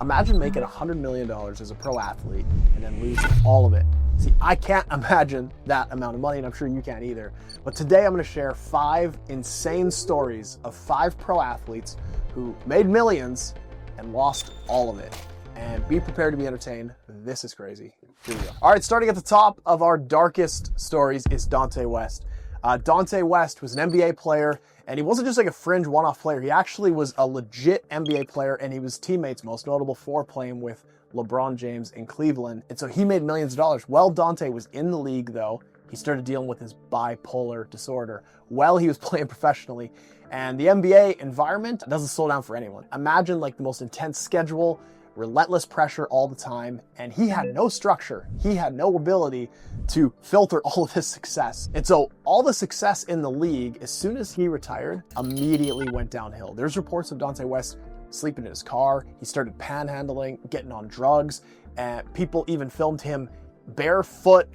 Imagine making $100 million as a pro athlete and then losing all of it. See, I can't imagine that amount of money, and I'm sure you can't either. But today I'm going to share 5 insane stories of 5 pro athletes who made millions and lost all of it. And be prepared to be entertained. This is crazy. Here we go. All right, starting at the top of our darkest stories is Delonte West. Delonte West was an NBA player, and he wasn't just like a fringe one-off player. He actually was a legit NBA player, and he was teammates, most notable for playing with LeBron James in Cleveland. And so he made millions of dollars. While Delonte was in the league, though, he started dealing with his bipolar disorder while he was playing professionally. And the NBA environment doesn't slow down for anyone. Imagine like the most intense schedule, relentless pressure all the time, and he had no structure. He had no ability to filter all of his success. And so all the success in the league, as soon as he retired, immediately went downhill. There's reports of Delonte West sleeping in his car. He started panhandling, getting on drugs, and people even filmed him barefoot,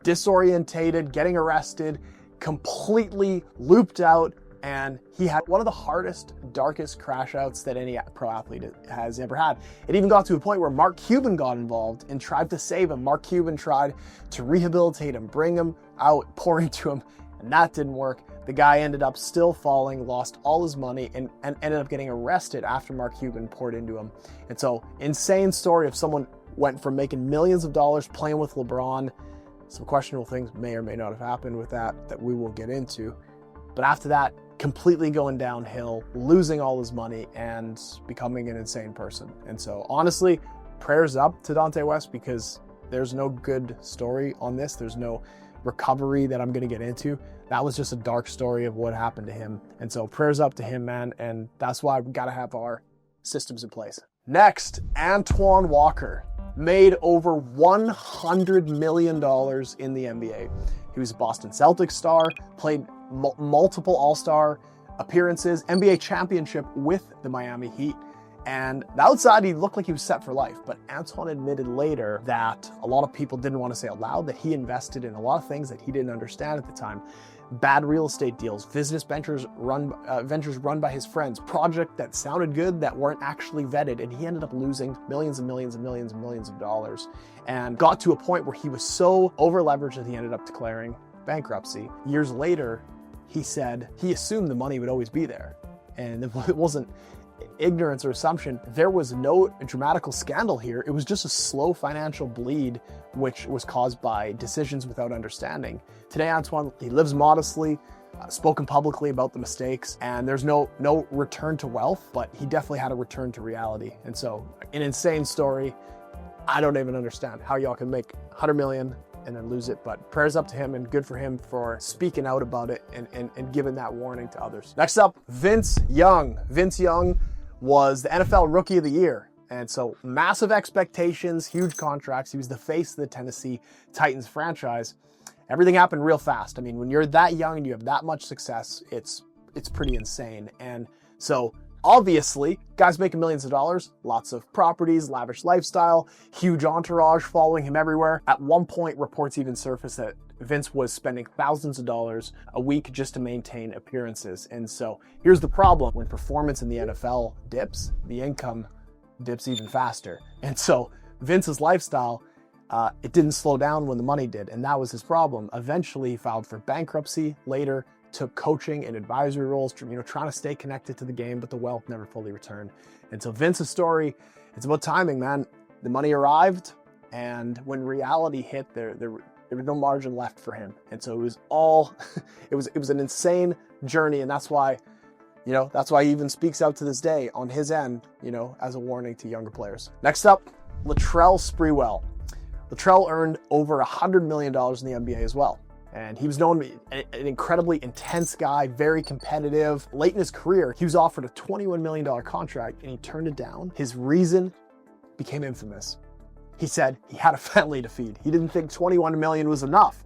disorientated, getting arrested, completely looped out. And he had one of the hardest, darkest crash outs that any pro athlete has ever had. It even got to a point where Mark Cuban got involved and tried to save him. Mark Cuban tried to rehabilitate him, bring him out, pour into him, and that didn't work. The guy ended up still falling, lost all his money, and ended up getting arrested after Mark Cuban poured into him. And so, insane story of someone went from making millions of dollars playing with LeBron. Some questionable things may or may not have happened with that we will get into. But after that, completely going downhill, losing all his money, and becoming an insane person. And so honestly, prayers up to Delonte West, because there's no good story on this. There's no recovery that I'm going to get into. That was just a dark story of what happened to him. And so prayers up to him, man. And that's why we've got to have our systems in place. Next, Antoine Walker made over $100 million in the NBA. He was a Boston Celtics star, played multiple All-Star appearances, NBA championship with the Miami Heat. And the outside, he looked like he was set for life. But Antoine admitted later that a lot of people didn't want to say out loud that he invested in a lot of things that he didn't understand at the time. Bad real estate deals, business ventures run by his friends, projects that sounded good that weren't actually vetted, and he ended up losing millions and millions and millions and millions of dollars, and got to a point where he was so over leveraged that he ended up declaring bankruptcy. Years later, he said he assumed the money would always be there, and it wasn't ignorance or assumption. There was no dramatical scandal here. It was just a slow financial bleed, which was caused by decisions without understanding. Today, Antoine, he lives modestly, spoken publicly about the mistakes, and there's no return to wealth, but he definitely had a return to reality. And so, an insane story. I don't even understand how y'all can make $100 million and then lose it, but prayers up to him, and good for him for speaking out about it and giving that warning to others. Next up, Vince Young. Vince Young was the NFL Rookie of the Year. And so massive expectations, huge contracts. He was the face of the Tennessee Titans franchise. Everything happened real fast. I mean, when you're that young and you have that much success, it's pretty insane. And so obviously, guys making millions of dollars, lots of properties, lavish lifestyle, huge entourage following him everywhere. At one point, reports even surfaced that Vince was spending thousands of dollars a week just to maintain appearances. And so here's the problem. When performance in the NFL dips, the income dips even faster. And so Vince's lifestyle, it didn't slow down when the money did. And that was his problem. Eventually, he filed for bankruptcy. Later, took coaching and advisory roles, trying to stay connected to the game, but the wealth never fully returned. And so Vince's story, it's about timing, man. The money arrived, and when reality hit, there was no margin left for him. And so it was all, it was an insane journey. And that's why he even speaks out to this day on his end, as a warning to younger players. Next up, Latrell Sprewell. Latrell earned over $100 million in the NBA as well. And he was known to be an incredibly intense guy, very competitive. Late in his career, he was offered a $21 million contract and he turned it down. His reason became infamous. He said he had a family to feed. He didn't think $21 million was enough.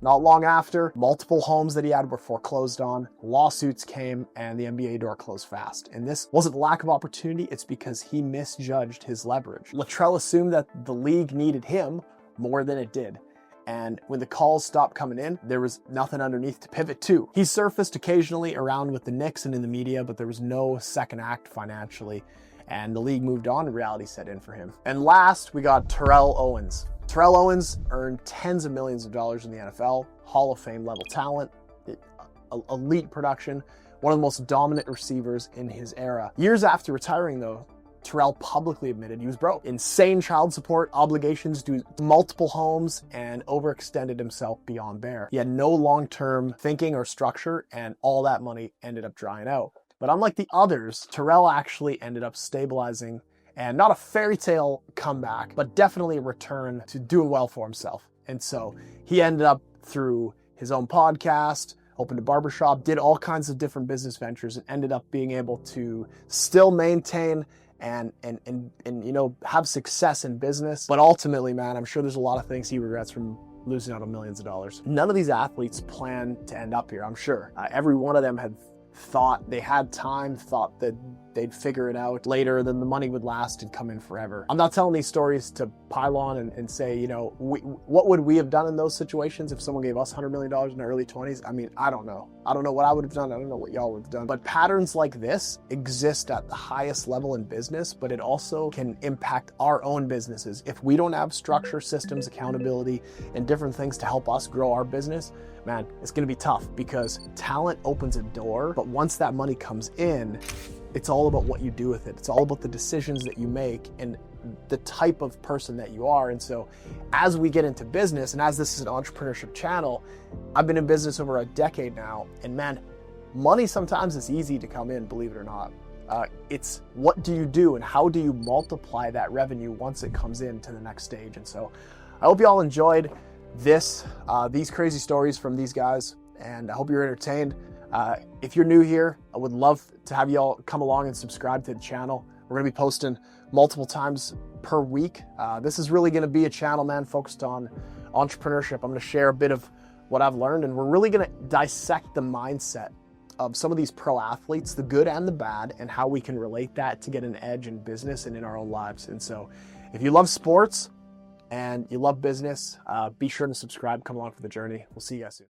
Not long after, multiple homes that he had were foreclosed on, lawsuits came, and the NBA door closed fast. And this wasn't lack of opportunity, it's because he misjudged his leverage. Latrell assumed that the league needed him more than it did. And when the calls stopped coming in, there was nothing underneath to pivot to. He surfaced occasionally around with the Knicks and in the media, but there was no second act financially. and the league moved on and reality set in for him. And last, we got Terrell Owens. Terrell Owens earned tens of millions of dollars in the NFL, Hall of Fame level talent, elite production, one of the most dominant receivers in his era. Years after retiring though, Terrell publicly admitted he was broke. Insane child support obligations to multiple homes and overextended himself beyond bear. He had no long-term thinking or structure, and all that money ended up drying out. But unlike the others, Terrell actually ended up stabilizing, and not a fairy tale comeback, but definitely a return to doing well for himself. And so he ended up, through his own podcast, opened a barbershop, did all kinds of different business ventures, and ended up being able to still maintain and you know, have success in business. But ultimately, man, I'm sure there's a lot of things he regrets from losing out on millions of dollars. None of these athletes plan to end up here, I'm sure. Every one of them had thought they had time, thought that they'd figure it out later, then the money would last and come in forever. I'm not telling these stories to pile on and say, you know, what would we have done in those situations if someone gave us $100 million in our early 20s? I mean, I don't know. I don't know what I would have done. I don't know what y'all would have done. But patterns like this exist at the highest level in business, but it also can impact our own businesses. If we don't have structure, systems, accountability, and different things to help us grow our business, man, it's gonna be tough, because talent opens a door, but once that money comes in, it's all about what you do with it. It's all about the decisions that you make and the type of person that you are. And so as we get into business, and as this is an entrepreneurship channel, I've been in business over a decade now, and man, money sometimes is easy to come in, believe it or not. It's what do you do and how do you multiply that revenue once it comes in to the next stage. And so I hope you all enjoyed these crazy stories from these guys, and I hope you're entertained. If you're new here, I would love to have you all come along and subscribe to the channel. We're gonna be posting multiple times per week. This is really gonna be a channel, man, focused on entrepreneurship. I'm gonna share a bit of what I've learned, and we're really gonna dissect the mindset of some of these pro athletes, the good and the bad, and how we can relate that to get an edge in business and in our own lives. And so if you love sports and you love business, be sure to subscribe, come along for the journey. We'll see you guys soon.